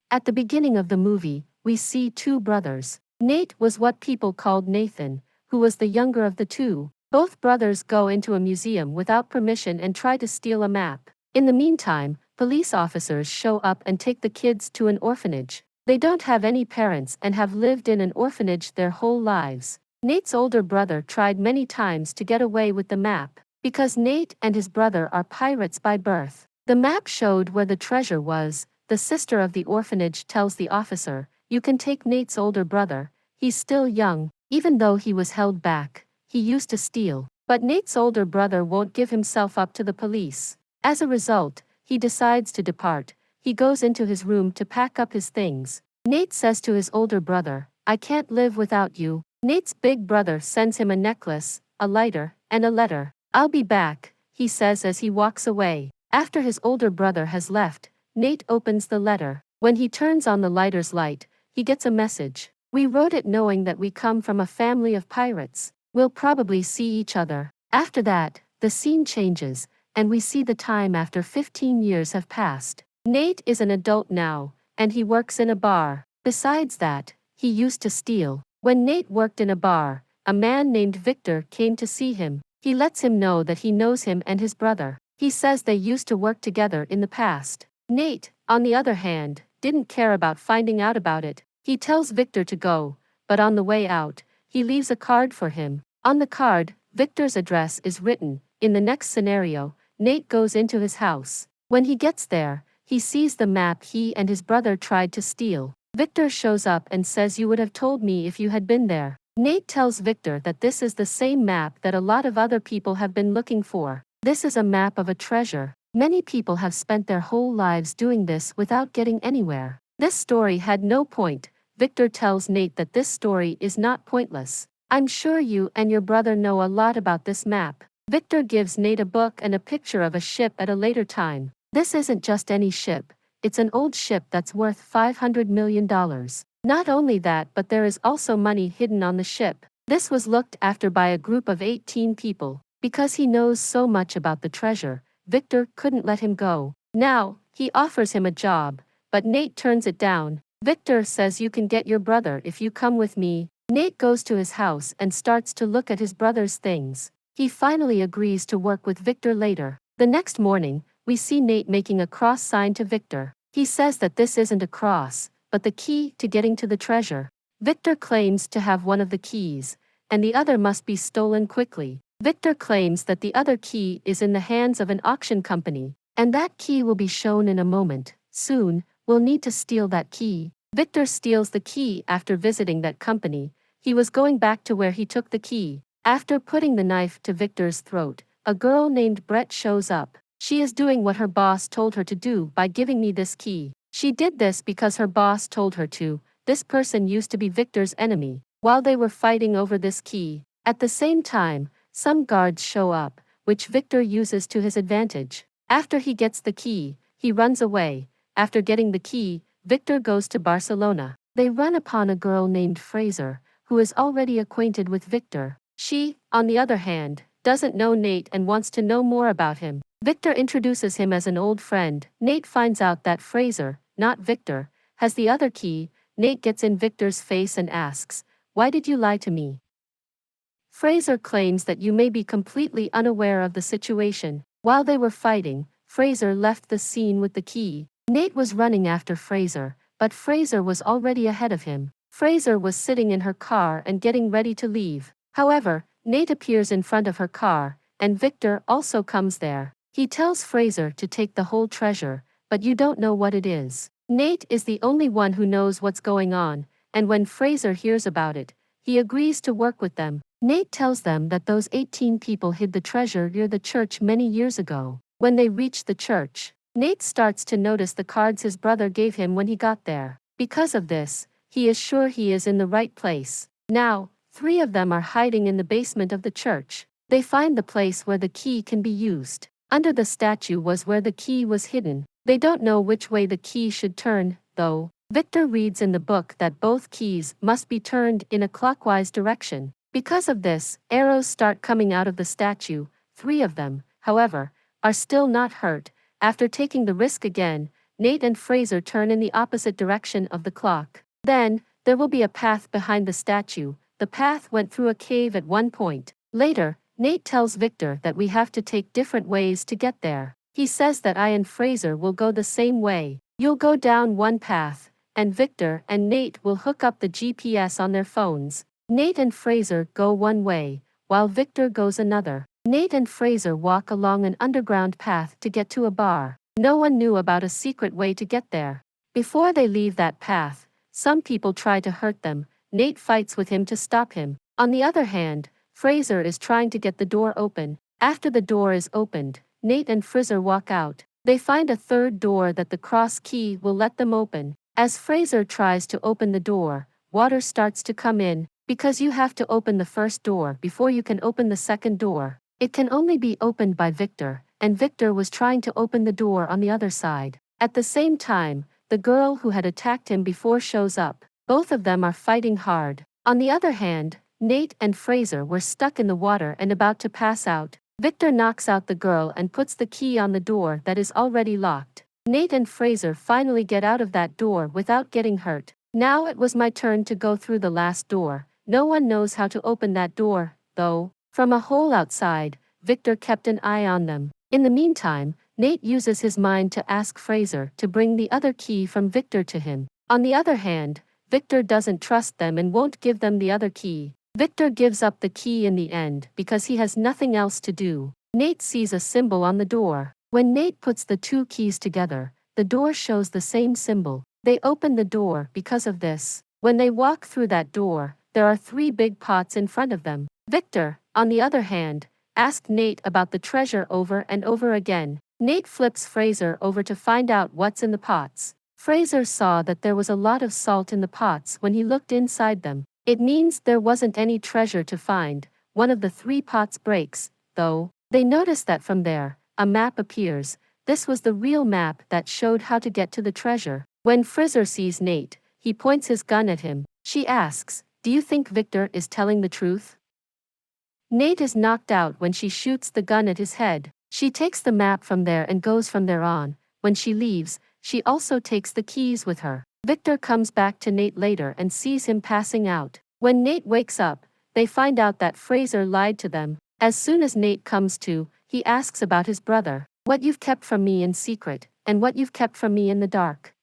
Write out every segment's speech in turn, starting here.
At the beginning of the movie, we see two brothers. Nate was what people called Nathan, who was the younger of the two. Both brothers go into a museum without permission and try to steal a map. In the meantime, police officers show up and take the kids to an orphanage. They don't have any parents and have lived in an orphanage their whole lives. Nate's older brother tried many times to get away with the map, because Nate and his brother are pirates by birth. The map showed where the treasure was. The sister of the orphanage tells the officer, "You can take Nate's older brother, he's still young." Even though he was held back, he used to steal. But Nate's older brother won't give himself up to the police. As a result, he decides to depart. He goes into his room to pack up his things. Nate says to his older brother, "I can't live without you." Nate's big brother sends him a necklace, a lighter, and a letter. "I'll be back," he says as he walks away. After his older brother has left, Nate opens the letter. When he turns on the lighter's light, he gets a message. "We wrote it knowing that we come from a family of pirates. We'll probably see each other." After that, the scene changes, and we see the time after 15 years have passed. Nate is an adult now, and he works in a bar. Besides that, he used to steal. When Nate worked in a bar, a man named Victor came to see him. He lets him know that he knows him and his brother. He says they used to work together in the past. Nate, on the other hand, didn't care about finding out about it. He tells Victor to go, but on the way out, he leaves a card for him. On the card, Victor's address is written. In the next scenario, Nate goes into his house. When he gets there, he sees the map he and his brother tried to steal. Victor shows up and says, "You would have told me if you had been there." Nate tells Victor that this is the same map that a lot of other people have been looking for. This is a map of a treasure. Many people have spent their whole lives doing this without getting anywhere. This story had no point. Victor tells Nate that this story is not pointless. "I'm sure you and your brother know a lot about this map." Victor gives Nate a book and a picture of a ship at a later time. This isn't just any ship, it's an old ship that's worth $500 million. Not only that, but there is also money hidden on the ship. This was looked after by a group of 18 people. Because he knows so much about the treasure, Victor couldn't let him go. Now, he offers him a job, but Nate turns it down. Victor says, "You can get your brother if you come with me." Nate goes to his house and starts to look at his brother's things. He finally agrees to work with Victor later. The next morning, we see Nate making a cross sign to Victor. He says that this isn't a cross, but the key to getting to the treasure. Victor claims to have one of the keys, and the other must be stolen quickly. Victor claims that the other key is in the hands of an auction company, and that key will be shown in a moment. Soon, we'll need to steal that key. Victor steals the key after visiting that company. He was going back to where he took the key. After putting the knife to Victor's throat, a girl named Brett shows up. She is doing what her boss told her to do by giving me this key. She did this because her boss told her to. This person used to be Victor's enemy. While they were fighting over this key, at the same time, some guards show up, which Victor uses to his advantage. After he gets the key, he runs away. After getting the key, Victor goes to Barcelona. They run upon a girl named Fraser, who is already acquainted with Victor. She, on the other hand, doesn't know Nate and wants to know more about him. Victor introduces him as an old friend. Nate finds out that Fraser, not Victor, has the other key. Nate gets in Victor's face and asks, "Why did you lie to me?" Fraser claims that you may be completely unaware of the situation. While they were fighting, Fraser left the scene with the key. Nate was running after Fraser, but Fraser was already ahead of him. Fraser was sitting in her car and getting ready to leave. However, Nate appears in front of her car, and Victor also comes there. He tells Fraser to take the whole treasure, but you don't know what it is. Nate is the only one who knows what's going on, and when Fraser hears about it, he agrees to work with them. Nate tells them that those 18 people hid the treasure near the church many years ago. When they reach the church, Nate starts to notice the cards his brother gave him when he got there. Because of this, he is sure he is in the right place. Now, 3 of them are hiding in the basement of the church. They find the place where the key can be used. Under the statue was where the key was hidden. They don't know which way the key should turn, though. Victor reads in the book that both keys must be turned in a clockwise direction. Because of this, arrows start coming out of the statue. 3 of them, however, are still not hurt. After taking the risk again, Nate and Fraser turn in the opposite direction of the clock. Then, there will be a path behind the statue. The path went through a cave at one point. Later, Nate tells Victor that we have to take different ways to get there. He says that I and Fraser will go the same way. You'll go down one path, and Victor and Nate will hook up the GPS on their phones. Nate and Fraser go one way, while Victor goes another. Nate and Fraser walk along an underground path to get to a bar. No one knew about a secret way to get there. Before they leave that path, some people try to hurt them. Nate fights with him to stop him. On the other hand, Fraser is trying to get the door open. After the door is opened, Nate and Fraser walk out. They find a third door that the cross key will let them open. As Fraser tries to open the door, water starts to come in, because you have to open the first door before you can open the second door. It can only be opened by Victor, and Victor was trying to open the door on the other side. At the same time, the girl who had attacked him before shows up. Both of them are fighting hard. On the other hand, Nate and Fraser were stuck in the water and about to pass out. Victor knocks out the girl and puts the key on the door that is already locked. Nate and Fraser finally get out of that door without getting hurt. Now it was my turn to go through the last door. No one knows how to open that door, though. From a hole outside, Victor kept an eye on them. In the meantime, Nate uses his mind to ask Fraser to bring the other key from Victor to him. On the other hand, Victor doesn't trust them and won't give them the other key. Victor gives up the key in the end because he has nothing else to do. Nate sees a symbol on the door. When Nate puts the two keys together, the door shows the same symbol. They open the door because of this. When they walk through that door, there are 3 big pots in front of them. Victor, on the other hand, asked Nate about the treasure over and over again. Nate flips Fraser over to find out what's in the pots. Fraser saw that there was a lot of salt in the pots when he looked inside them. It means there wasn't any treasure to find. One of the 3 pots breaks, though. They notice that from there, a map appears. This was the real map that showed how to get to the treasure. When Fraser sees Nate, he points his gun at him. She asks, "Do you think Victor is telling the truth?" Nate is knocked out when she shoots the gun at his head. She takes the map from there and goes from there on. When she leaves, she also takes the keys with her. Victor comes back to Nate later and sees him passing out. When Nate wakes up, they find out that Fraser lied to them. As soon as Nate comes to, he asks about his brother. "What you've kept from me in secret, and what you've kept from me in the dark."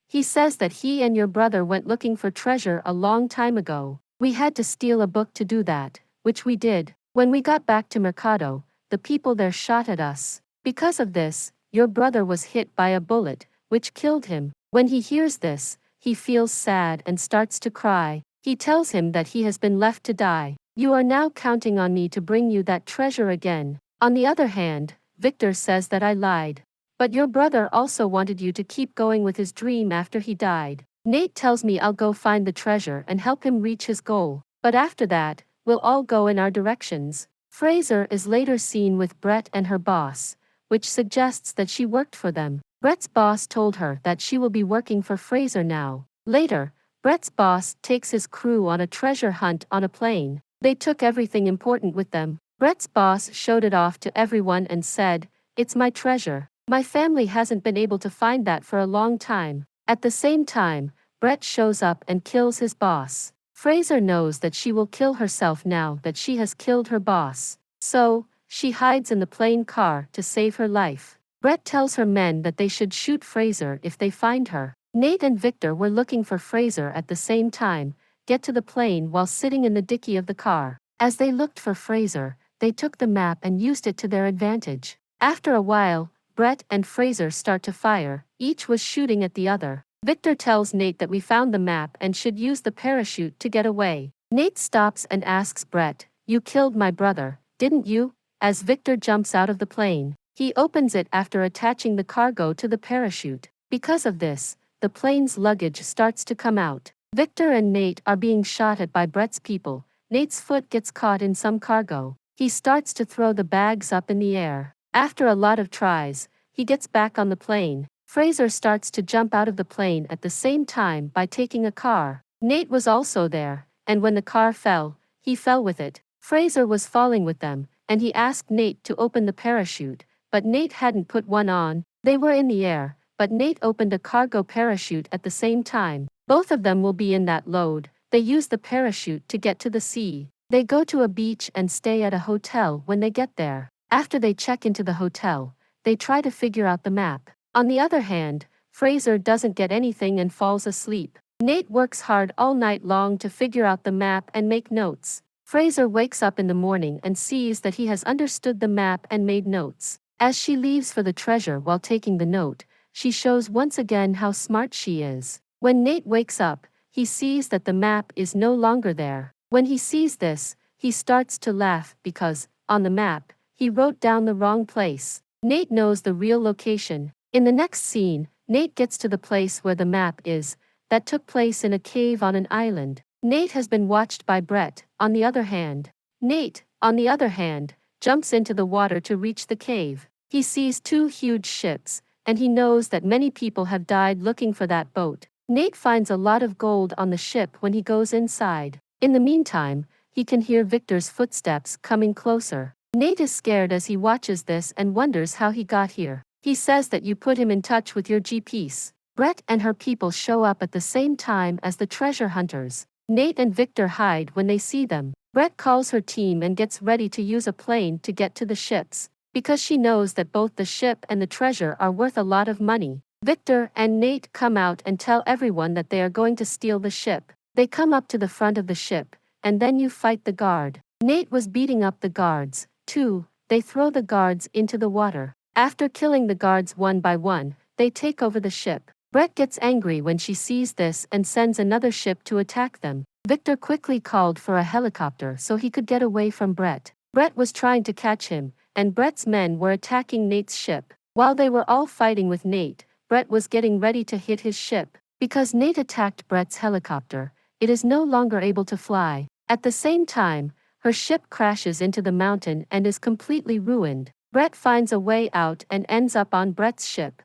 He says that he and your brother went looking for treasure a long time ago. "We had to steal a book to do that, which we did. When we got back to Mercado, the people there shot at us. Because of this, your brother was hit by a bullet, which killed him." When he hears this, he feels sad and starts to cry. He tells him that he has been left to die. "You are now counting on me to bring you that treasure again." On the other hand, Victor says that I lied. "But your brother also wanted you to keep going with his dream after he died." Nate tells me I'll go find the treasure and help him reach his goal. But after that, we'll all go in our directions. Fraser is later seen with Brett and her boss, which suggests that she worked for them. Brett's boss told her that she will be working for Fraser now. Later, Brett's boss takes his crew on a treasure hunt on a plane. They took everything important with them. Brett's boss showed it off to everyone and said, "It's my treasure. My family hasn't been able to find that for a long time." At the same time, Brett shows up and kills his boss. Fraser knows that she will kill herself now that she has killed her boss. So, she hides in the plane car to save her life. Brett tells her men that they should shoot Fraser if they find her. Nate and Victor were looking for Fraser at the same time, get to the plane while sitting in the dicky of the car. As they looked for Fraser, they took the map and used it to their advantage. After a while, Brett and Fraser start to fire. Each was shooting at the other. Victor tells Nate that we found the map and should use the parachute to get away. Nate stops and asks Brett, "You killed my brother, didn't you?" As Victor jumps out of the plane, he opens it after attaching the cargo to the parachute. Because of this, the plane's luggage starts to come out. Victor and Nate are being shot at by Brett's people. Nate's foot gets caught in some cargo. He starts to throw the bags up in the air. After a lot of tries, he gets back on the plane. Fraser starts to jump out of the plane at the same time by taking a car. Nate was also there, and when the car fell, he fell with it. Fraser was falling with them, and he asked Nate to open the parachute, but Nate hadn't put one on. They were in the air, but Nate opened a cargo parachute at the same time. Both of them will be in that load. They use the parachute to get to the sea. They go to a beach and stay at a hotel when they get there. After they check into the hotel, they try to figure out the map. On the other hand, Fraser doesn't get anything and falls asleep. Nate works hard all night long to figure out the map and make notes. Fraser wakes up in the morning and sees that he has understood the map and made notes. As she leaves for the treasure while taking the note, she shows once again how smart she is. When Nate wakes up, he sees that the map is no longer there. When he sees this, he starts to laugh because, on the map, he wrote down the wrong place. Nate knows the real location. In the next scene, Nate gets to the place where the map is, that took place in a cave on an island. Nate has been watched by Brett, on the other hand. Nate, on the other hand, jumps into the water to reach the cave. He sees two huge ships, and he knows that many people have died looking for that boat. Nate finds a lot of gold on the ship when he goes inside. In the meantime, he can hear Victor's footsteps coming closer. Nate is scared as he watches this and wonders how he got here. He says that you put him in touch with your G-piece. Brett and her people show up at the same time as the treasure hunters. Nate and Victor hide when they see them. Brett calls her team and gets ready to use a plane to get to the ships, because she knows that both the ship and the treasure are worth a lot of money. Victor and Nate come out and tell everyone that they are going to steal the ship. They come up to the front of the ship, and then you fight the guard. Nate was beating up the guards, too. They throw the guards into the water. After killing the guards one by one, they take over the ship. Brett gets angry when she sees this and sends another ship to attack them. Victor quickly called for a helicopter so he could get away from Brett. Brett was trying to catch him, and Brett's men were attacking Nate's ship. While they were all fighting with Nate, Brett was getting ready to hit his ship. Because Nate attacked Brett's helicopter, it is no longer able to fly. At the same time, her ship crashes into the mountain and is completely ruined. Brett finds a way out and ends up on Brett's ship.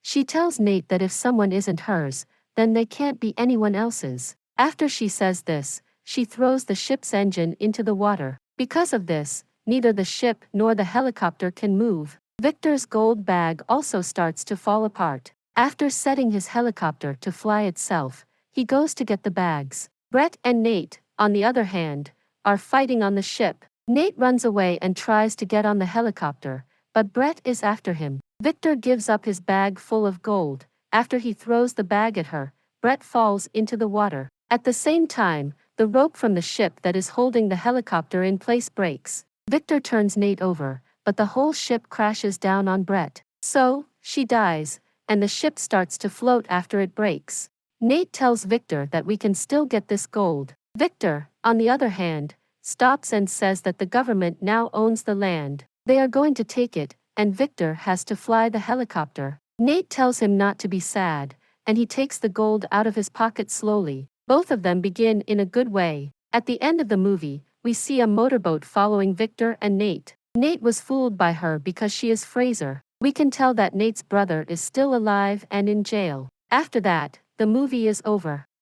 She tells Nate that if someone isn't hers, then they can't be anyone else's. After she says this, she throws the ship's engine into the water. Because of this, neither the ship nor the helicopter can move. Victor's gold bag also starts to fall apart. After setting his helicopter to fly itself, he goes to get the bags. Brett and Nate, on the other hand, are fighting on the ship. Nate runs away and tries to get on the helicopter, but Brett is after him. Victor gives up his bag full of gold. After he throws the bag at her, Brett falls into the water. At the same time, the rope from the ship that is holding the helicopter in place breaks. Victor turns Nate over, but the whole ship crashes down on Brett. So, she dies, and the ship starts to float after it breaks. Nate tells Victor that we can still get this gold. Victor, on the other hand, stops and says that the government now owns the land. They are going to take it, and Victor has to fly the helicopter. Nate tells him not to be sad, and he takes the gold out of his pocket slowly. Both of them begin in a good way. At the end of the movie, we see a motorboat following Victor and Nate. Nate was fooled by her because she is Fraser. We can tell that Nate's brother is still alive and in jail. After that, the movie is over.